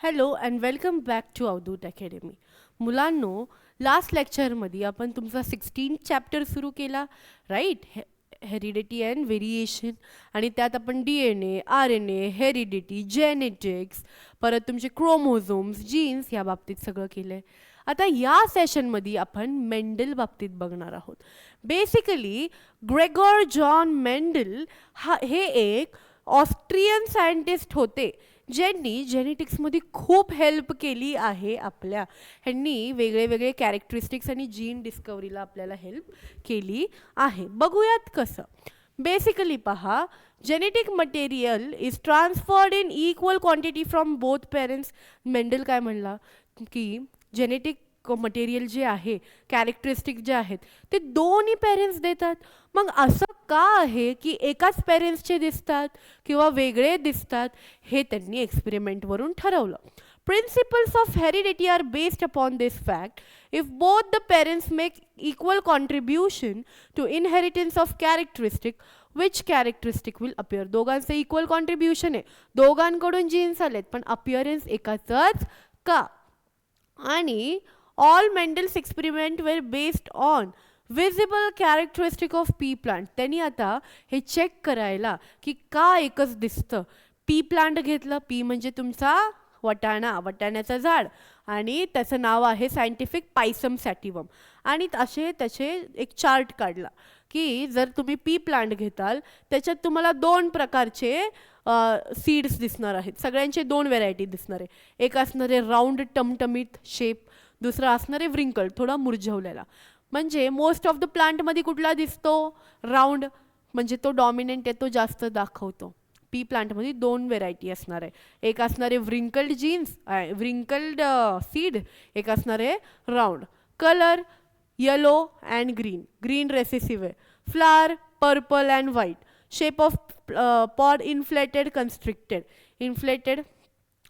Hello and welcome back to Avdhoot academy. मुलांनो, last लेक्चरमध्ये आपण तुमचा 16 चॅप्टर सुरू केला, राईट? Heredity and variation. आणि त्यात आपण DNA, RNA, हेरिडिटी, जेनेटिक्स, परत तुमचे क्रोमोझोम्स, जीन्स या बाबतीत सगळं केलं आहे. आता या सेशनमध्ये आपण मेंडल बाबतीत बघणार आहोत. बेसिकली ग्रेगोर जॉन मेंडल हे एक ऑस्ट्रियन सायंटिस्ट होते ज्यांनी जेनेटिक्समध्ये खूप हेल्प केली आहे आपल्या. ह्यांनी वेगळे वेगळे कॅरेक्टरिस्टिक्स आणि जीन डिस्कवरीला आपल्याला हेल्प केली आहे. बघूयात कसं. बेसिकली पहा, genetic material is transferred in equal quantity from both parents. Mendel काय म्हणला की जेनेटिक मटेरियल जे आहे, कॅरेक्टरिस्टिक जे आहेत, ते दोन्ही पेरेंट्स देतात. मग असं का आहे की एकाच पेरेंट्सचे दिसतात किंवा वेगळे दिसतात, हे त्यांनी एक्सपेरिमेंटवरून ठरवलं. Principles of heredity are based upon this fact. If both the parents make equal contribution to inheritance of characteristic, which characteristic will appear? दोघांचं इक्वल कॉन्ट्रीब्युशन आहे, दोघांकडून जीन्स आलेत, पण अपिअरन्स एकाचंच का? आणि all Mendel's experiment were based on visible characteristic of pea plant. त्यांनी आता हे चेक करायला की का एकच दिसतं. पी प्लांट घेतलं, पी म्हणजे तुमचा वटाणा, वटाण्याचं झाड, आणि त्याचं नाव आहे सायंटिफिक पायसम सॅटिवम. आणि असे त्याचे एक चार्ट काढला की जर तुम्ही पी प्लांट घेताल त्याच्यात तुम्हाला दोन प्रकारचे सीड्स दिसणार आहेत. सगळ्यांचे दोन व्हेरायटी दिसणार आहे. एक असणार आहे राऊंड टमटमीत शेप, दुसरा असणार आहे व्रिंकल, थोडा मुरझवलेला. म्हणजे मोस्ट ऑफ द प्लांटमध्ये कुठला दिसतो? राऊंड, म्हणजे तो डॉमिनंट आहे, तो जास्त दाखवतो. पी प्लांटमध्ये दोन व्हेरायटी असणार आहे. एक असणार आहे व्रिंकल्ड जीन्स, व्रिंकल्ड सीड, एक असणार आहे round. Colour yellow and green, green recessive आहे. Flower purple and white. Shape of pod inflated constricted, inflated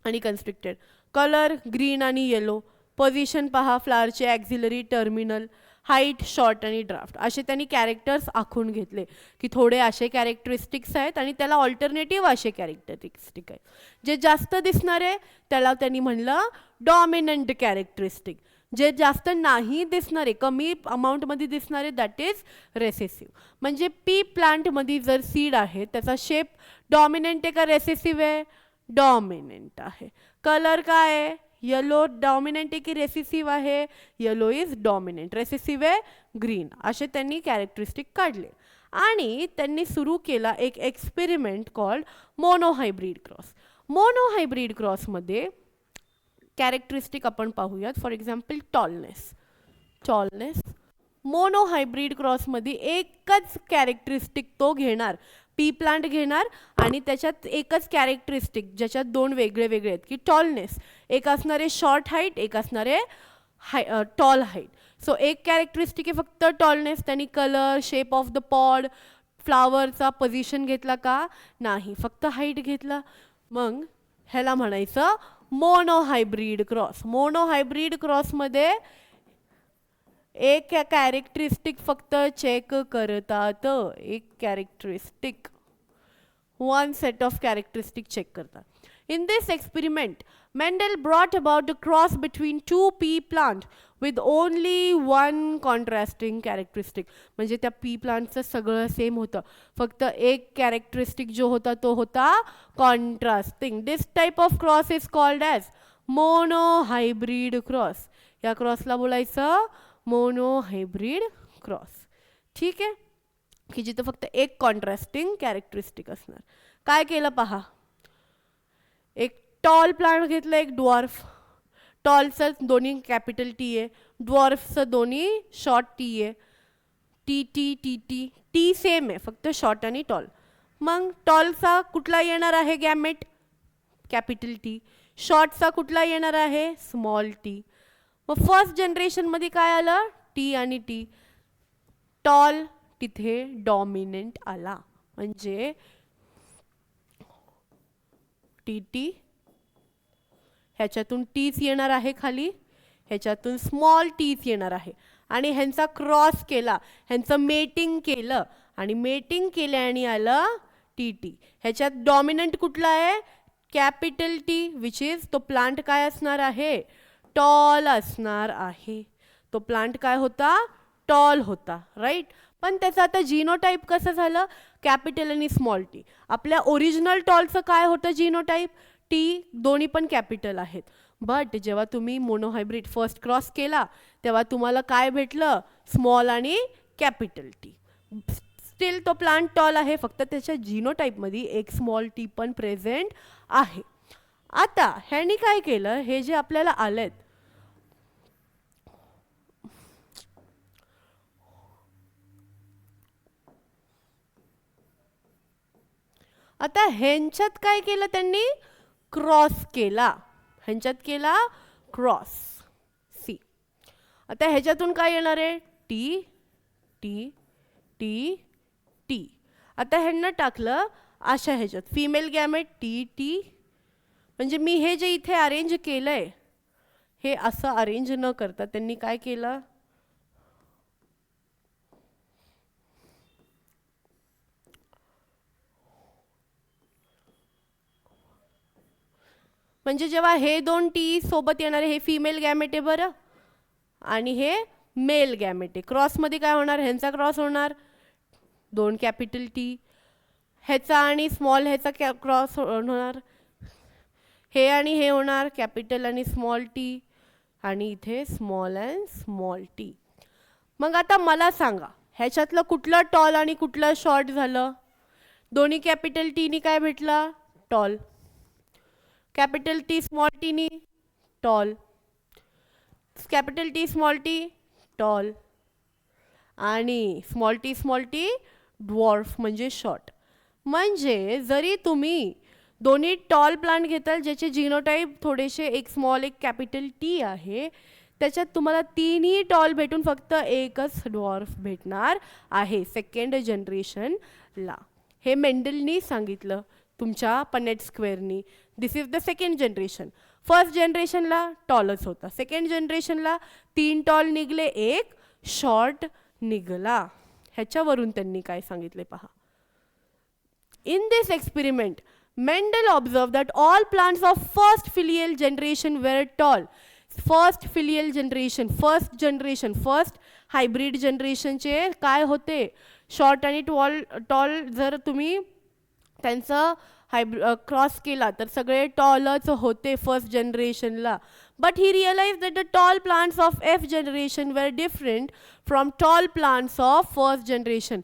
आणि कन्स्ट्रिक्टेड. कलर ग्रीन आणि येलो. पोझिशन पहा फ्लावरचे, ॲक्झिलरी, टर्मिनल. हाईट, शॉर्ट आणि ड्राफ्ट. असे त्यांनी कॅरेक्टर्स आखून घेतले की थोडे असे कॅरेक्टरिस्टिक्स आहेत आणि त्याला ऑल्टरनेटिव्ह असे कॅरेक्टरिस्टिक आहेत. जे जास्त दिसणारे त्याला त्यांनी म्हणलं डॉमिनंट कॅरेक्टरिस्टिक. जे जास्त नाही दिसणारे, कमी अमाऊंटमध्ये दिसणारे, दॅट इज रेसेसिव्ह. म्हणजे पी प्लांटमध्ये जर सीड आहे त्याचा शेप डॉमिनंट आहे का रेसेसिव्ह आहे? डॉमिनंट आहे. कलर काय आहे? येलो डॉमिनंट आहे की रेसेसिव्ह आहे? येलो इज डॉमिनंट, रेसेसिव्ह आहे ग्रीन. असे त्यांनी कॅरेक्टरिस्टिक काढले आणि त्यांनी सुरू केला एक experiment called monohybrid cross. Monohybrid क्रॉसमध्ये कॅरेक्टरिस्टिक आपण पाहूयात. For example tallness. Tallness monohybrid क्रॉसमध्ये एकच कॅरेक्टरिस्टिक तो घेणार, पी प्लांट घेणार, आणि त्याच्यात एकच कॅरेक्टरिस्टिक ज्याच्यात दोन वेगळे वेगळे आहेत की टॉलनेस. एक असणारे शॉर्ट हाईट, एक असणारे टॉल हाईट. सो एक कॅरेक्टरिस्टिक आहे फक्त टॉलनेस. त्यांनी colour, shape of the pod, फ्लावरचा पोझिशन घेतला का? नाही, फक्त हाईट घेतला. मग ह्याला म्हणायचं मोनोहायब्रिड क्रॉस. मोनोहायब्रिड क्रॉसमध्ये एक कॅरेक्टरिस्टिक फक्त चेक करतात, एक characteristic, one set of characteristic check करतात. In this experiment, Mendel brought about a cross between two pea plant with only one contrasting characteristic. म्हणजे त्या पी प्लांटचं सगळं सेम होतं, फक्त एक कॅरेक्टरिस्टिक जो होता तो होता contrasting. This type of cross is called as monohybrid cross. या क्रॉसला बोलायचं मोनोहायब्रिड क्रॉस. ठीक आहे, की जिथं फक्त एक कॉन्ट्रास्टिंग कॅरेक्टरिस्टिक असणार. काय केलं पहा, एक टॉल प्लांट घेतलं, एक ड्वॉर्फ. टॉलचं दोन्ही कॅपिटल टी आहे, ड्वॉर्फचं दोन्ही शॉर्ट टी आहे. T T T T T same आहे, फक्त शॉर्ट आणि टॉल. मग टॉलचा कुठला येणार आहे गॅमेट? Capital T. शॉर्टचा कुठला येणार आहे? Small T. मग फर्स्ट जनरेशनमध्ये काय आलं? टी आणि टी. टॉल तिथे डॉमिनंट आला, म्हणजे टी टी, ह्याच्यातून टीच येणार आहे खाली, ह्याच्यातून स्मॉल टीच येणार आहे. आणि ह्यांचा क्रॉस केला, ह्यांचं मेटिंग केलं, आणि मेटिंग केल्याने आलं टी टी. ह्याच्यात डॉमिनंट कुठला आहे? कॅपिटल टी विच इज तो प्लांट काय असणार आहे, टॉल असणार आहे. तो प्लांट काय होता, टॉल होता, राईट. पण त्याचं आता जिनोटाईप कसं झालं, कॅपिटल आणि स्मॉल टी. आपल्या ओरिजिनल टॉलचं काय होतं जिनोटाईप, टी, दोन्ही पण कॅपिटल आहेत. बट जेव्हा तुम्ही मोनोहायब्रिड फर्स्ट क्रॉस केला तेव्हा तुम्हाला काय भेटलं, स्मॉल आणि कॅपिटल टी. स्टील तो प्लांट टॉल आहे, फक्त त्याच्या जिनोटाईपमध्ये एक स्मॉल टी पण प्रेझेंट आहे. आता ह्यानी काय केलं, हे जे आपल्याला आलेत, आता ह्यांच्यात काय केलं त्यांनी, क्रॉस केला. ह्यांच्यात केला क्रॉस, सी. आता ह्याच्यातून काय येणार आहे, टी टी टी टी. आता ह्यांना टाकलं अशा ह्याच्यात फिमेल गॅमेट टी टी. म्हणजे मी हे जे इथे अरेंज केलंय हे असं अरेंज न करता त्यांनी काय केलं, म्हणजे जेव्हा हे दोन टी सोबत येणारे, हे फिमेल गॅमेट आहे बरं आणि हे मेल गॅमेट आहे. क्रॉसमध्ये काय होणार, ह्यांचा क्रॉस होणार, दोन कॅपिटल टी, ह्याचा आणि स्मॉल ह्याचा क्रॉस होणार, हे आणि हे होणार कॅपिटल आणि स्मॉल टी, आणि इथे स्मॉल अँड स्मॉल टी. मग आता मला सांगा ह्याच्यातलं कुठलं टॉल आणि कुठलं शॉर्ट झालं, दोन्ही कॅपिटल टीनी काय भेटला, टॉल. कॅपिटल टी स्मॉल टीनी tall, capital T small T tall, आणि स्मॉल टी ड्वॉर्फ म्हणजे शॉर्ट. म्हणजे जरी तुम्ही दोन्ही टॉल प्लांट घेताल ज्याचे जिनोटाईप थोडेसे एक स्मॉल एक कॅपिटल टी आहे, त्याच्यात तुम्हाला तीनही टॉल भेटून फक्त एकच ड्वॉर्फ भेटणार आहे सेकंड जनरेशनला. हे मेंडलनी सांगितलं तुमच्या पनेट स्क्वेअरनी. This is the second generation. First जनरेशनला टॉलच होता, सेकंड जनरेशनला 3 टॉल निघले, एक शॉर्ट निघला. ह्याच्यावरून त्यांनी काय सांगितले पहा. In this experiment, Mendel observed that all plants of first filial generation were tall. First filial generation, first hybrid generation चे काय होते, शॉर्ट आणि टॉल. जर तुम्ही त्यांचं क्रॉस केला तर सगळे टॉलच होते फर्स्ट जनरेशनला. But he realise that the tall plants of F generation were different from tall plants of first generation.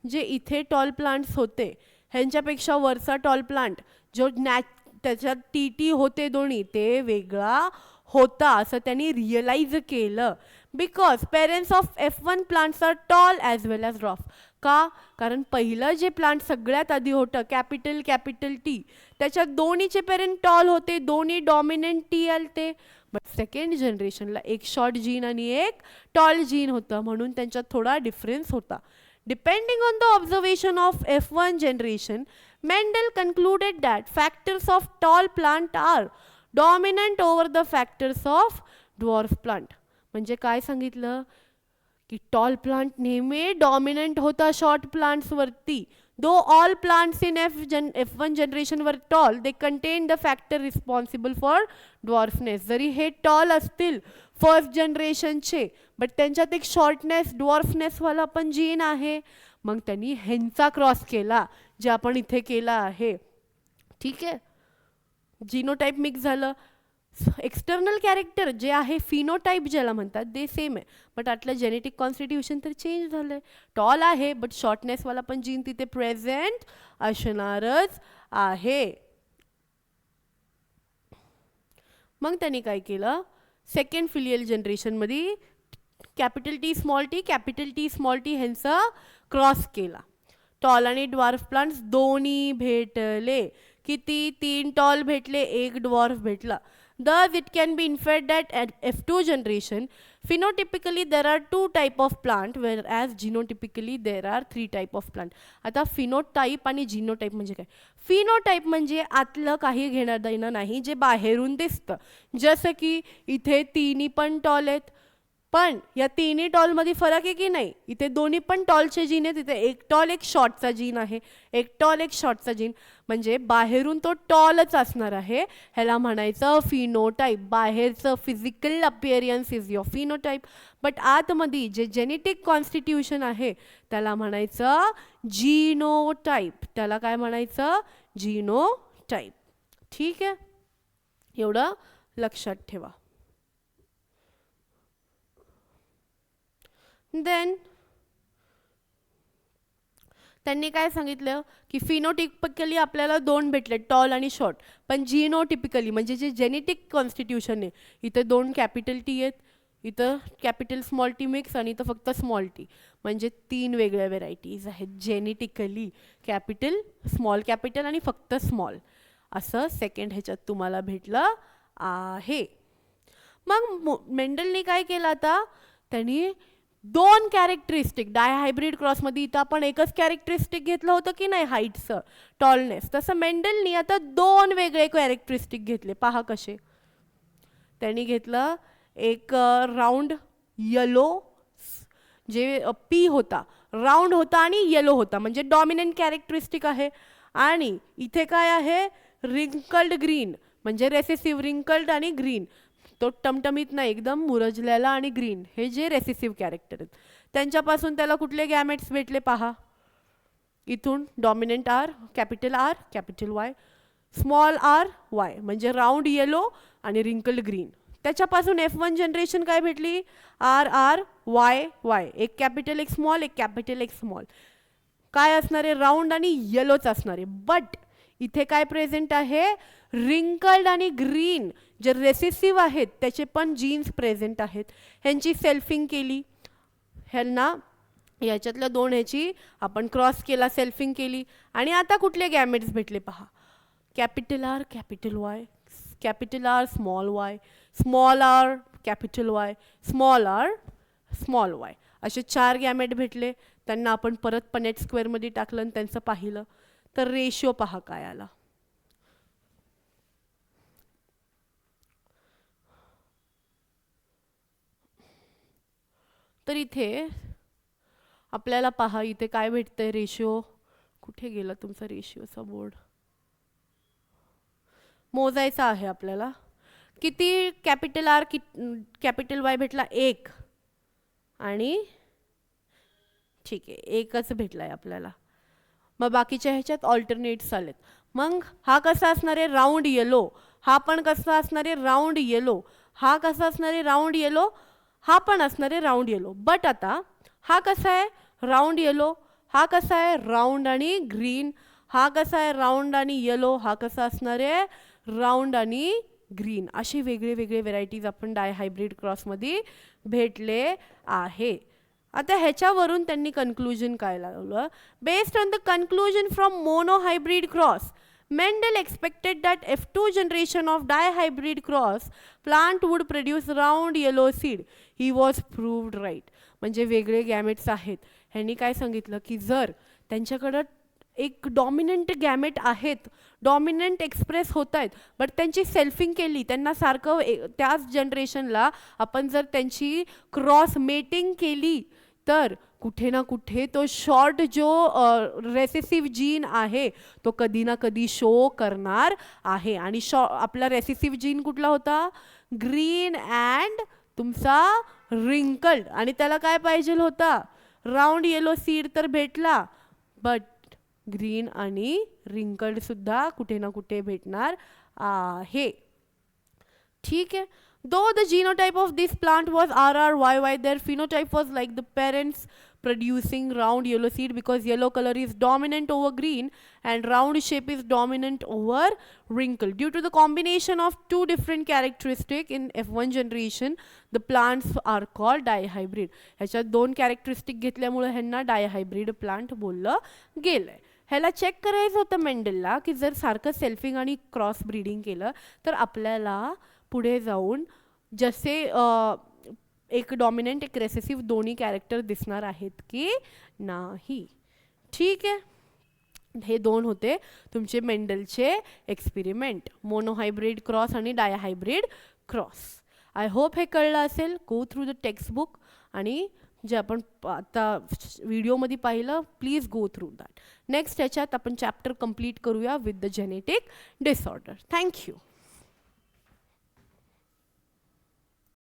जे इथे टॉल प्लांट्स होते ह्यांच्यापेक्षा वरचा टॉल प्लांट जो त्याच्यात टी टी होते दोन्ही, ते वेगळा होता असं त्यांनी रिअलाइज केलं. Because parents of F1 plants are tall as well as dwarf. का, कारण पहिलं जे प्लांट सगळ्यात आधी होतं कॅपिटल टी, त्याच्यात दोन्हीचे पेरेंट टॉल होते, दोन्ही डॉमिनंट टी आलते. बट सेकंड जनरेशनला एक शॉर्ट जीन आणि एक टॉल जीन होतं, म्हणून त्यांच्यात थोडा डिफरन्स होता. Depending on the observation of F1 generation, Mendel concluded that factors of tall plant are dominant over the factors of dwarf plant. म्हणजे काय सांगितलं की टॉल प्लांट नेहमी डॉमिनंट होता शॉर्ट प्लांट्स वरती. Though all plants in F1 generation वर tall, they contain the factor responsible for dwarfness. जरी हे टॉल असतील फर्स्ट जनरेशनचे, बट त्यांच्यात एक शॉर्टनेस ड्वॉर्फनेसवाला पण जीन आहे. मग त्यांनी ह्यांचा क्रॉस केला जे आपण इथे केला आहे. ठीक आहे, जिनोटाईप मिक्स झालं. एक्सटर्नल कॅरेक्टर जे आहे फिनोटाईप ज्याला म्हणतात ते सेम आहे, बट आतलं जेनेटिक कॉन्स्टिट्यूशन तर चेंज झालंय. टॉल आहे बट शॉर्टनेसवाला पण जीन तिथे प्रेझेंट असणारच आहे. मग त्यांनी काय केलं, सेकंड फिलियल जनरेशनमध्ये कॅपिटल टी स्मॉल टी ह्यांचा क्रॉस केला. टॉल आणि ड्वार्फ प्लांट्स दोन्ही भेटले. किती, 3 टॉल भेटले, एक ड्वार्फ भेटला. Thus, it can be inferred that at F2 generation, phenotypically there are 2 type of plant, whereas genotypically there are 3 type of plant. आता फिनोटाईप आणि जिनोटाईप म्हणजे काय? फिनोटाईप म्हणजे आतलं काही घेणं देणं नाही, जे बाहेरून दिसतं. जसं की इथे 3 पण टॉल आहेत, पण या तिन्ही टॉलमध्ये फरक आहे की नाही? इथे दोन्ही पण टॉलचे जीन आहेत. इथे एक टॉल एक शॉर्टचा जीन आहे, एक टॉल एक शॉर्टचा जीन, म्हणजे बाहेरून तो टॉलच असणार आहे. ह्याला म्हणायचं फिनोटाईप. बाहेरचं physical appearance is your phenotype, but आतमध्ये जे जेनेटिक कॉन्स्टिट्यूशन आहे त्याला म्हणायचं जीनोटाईप. त्याला काय म्हणायचं? जीनोटाईप. ठीक आहे, एवढं लक्षात ठेवा. देन त्यांनी काय सांगितलं की फिनोटिपिकली आपल्याला दोन भेटले, टॉल आणि शॉर्ट. पण जीनोटिपिकली म्हणजे जे जेनेटिक कॉन्स्टिट्यूशन आहे, इथे दोन कॅपिटल टी आहेत, इथं कॅपिटल स्मॉल टी मिक्स आणि इथं फक्त स्मॉल टी, म्हणजे तीन वेगळ्या व्हेरायटीज आहेत जेनेटिकली. कॅपिटल, स्मॉल कॅपिटल आणि फक्त स्मॉल, असं सेकंड ह्याच्यात तुम्हाला भेटलं आहे. मग मेंडलने काय केलं आता? त्यांनी दोन कॅरेक्टरिस्टिक डायहायब्रिड क्रॉसमध्ये, इथं आपण एकच कॅरेक्टरिस्टिक घेतलं होतं की नाही, हाईटचं, टॉलनेस, तसं मेंडलनी आता दोन वेगळे कॅरेक्टरिस्टिक घेतले. पहा कसे. त्यांनी घेतलं एक राऊंड येलो, जे पी होता, राऊंड होता आणि येलो होता, म्हणजे डॉमिनंट कॅरेक्टरिस्टिक आहे. आणि इथे काय आहे? रिंकल्ड ग्रीन, म्हणजे रेसेसिव्ह. रिंकल्ड आणि ग्रीन, तो टमटमीत नाही, एकदम मुरजलेला आणि ग्रीन, हे जे रेसेसिव्ह कॅरेक्टर आहेत. त्यांच्यापासून त्याला कुठले गॅमेट्स भेटले पहा. इथून dominant R, capital Y, small R Y, म्हणजे राऊंड येलो आणि रिंकल्ड ग्रीन. त्याच्यापासून F1 जनरेशन काय भेटली? आर आर वाय वाय, एक कॅपिटल एक स्मॉल, एक कॅपिटल एक स्मॉल. काय असणार आहे? राऊंड आणि येलोच असणार आहे. बट इथे काय प्रेझेंट आहे? रिंकल्ड आणि ग्रीन जे रेसेसिव्ह आहेत त्याचे पण जीन्स प्रेझेंट आहेत. ह्यांची सेल्फिंग केली, ह्यांना याच्यातल्या दोन ह्याची आपण क्रॉस केला, सेल्फिंग केली, आणि आता कुठले गॅमेट्स भेटले पहा. Capital R capital Y, capital R small Y, small R capital Y, small R small Y, असे चार गॅमेट भेटले. त्यांना आपण परत पनेट स्क्वेअरमध्ये टाकलं आणि त्यांचं पाहिलं तर रेशिओ पहा काय आला. तर इथे आपल्याला पहा, इथे काय भेटतंय? रेशिओ. कुठे गेला तुमचा रेशिओचा बोर्ड? मोजायचा आहे आपल्याला. किती कॅपिटल आर कॅपिटल वाय भेटला? एक, आणि ठीक आहे एकच भेटलाय आपल्याला. मग बाकीच्या ह्याच्यात ऑल्टरनेट्स आलेत. मग हा कसा असणार आहे? Round yellow. हा पण कसा असणार आहे? Round yellow. हा कसा असणार आहे? Round yellow. हा पण असणार आहे राऊंड येलो. बट आता हा कसा आहे? Round yellow. हा कसा आहे? राऊंड आणि ग्रीन. हा कसा आहे? राऊंड आणि येलो. हा कसा असणार आहे? राऊंड आणि ग्रीन. असे वेगळे वेगळे व्हेरायटीज आपण डायहायब्रिड क्रॉसमध्ये भेटले आहे. आता ह्याच्यावरून त्यांनी कन्क्लुजन काय लावलं? Based on the conclusion from monohybrid cross, Mendel expected that F2 generation of dihybrid cross plant would produce round yellow seed. He was proved right. म्हणजे वेगळे गॅमेट्स आहेत. ह्यांनी काय सांगितलं की जर त्यांच्याकडं एक डॉमिनंट गॅमेट आहेत, डॉमिनंट एक्सप्रेस होत आहेत, बट त्यांची सेल्फिंग केली, त्यांना सारखं त्याच जनरेशनला आपण जर त्यांची क्रॉस मेटिंग केली तर कुठे ना कुठे तो शॉर्ट जो रेसेसिव्ह जीन आहे तो कधी ना कधी शो करणार आहे. आणि आपला रेसेसिव्ह जीन कुठला होता? ग्रीन अँड तुमचा रिंकल्ड. आणि त्याला काय पाहिजे होता? राऊंड येलो सीड तर भेटला, बट ग्रीन आणि रिंकल्ड सुद्धा कुठे ना कुठे भेटणार आहे. ठीक आहे. Though the genotype of this plant was RRYY, their phenotype was like the parents producing round yellow seed, because yellow color is dominant over green and round shape is dominant over wrinkle. Due to the combination of two different characteristics in F1 generation, the plants are called dihybrid. ह्याच्यात दोन characteristic घेतल्यामुळे ह्यांना डायहायब्रिड plant बोललं गेलंय. ह्याला check करायचं होतं मेंडलला की जर सारखं सेल्फिंग आणि क्रॉस ब्रीडिंग केलं तर आपल्याला पुढे जाऊन जसे एक डॉमिनंट एक रेसेसिव्ह दोन्ही कॅरेक्टर दिसणार आहेत की नाही. ठीक आहे. हे दोन होते तुमचे मेंडलचे एक्सपेरिमेंट, मोनोहायब्रिड क्रॉस आणि डायहायब्रिड क्रॉस. आय होप हे कळलं असेल. गो थ्रू द टेक्स्टबुक आणि जे आपण आता व्हिडिओमध्ये पाहिलं, please go through that. Next ह्याच्यात आपण चॅप्टर कंप्लीट करूया with the genetic disorder. Thank you.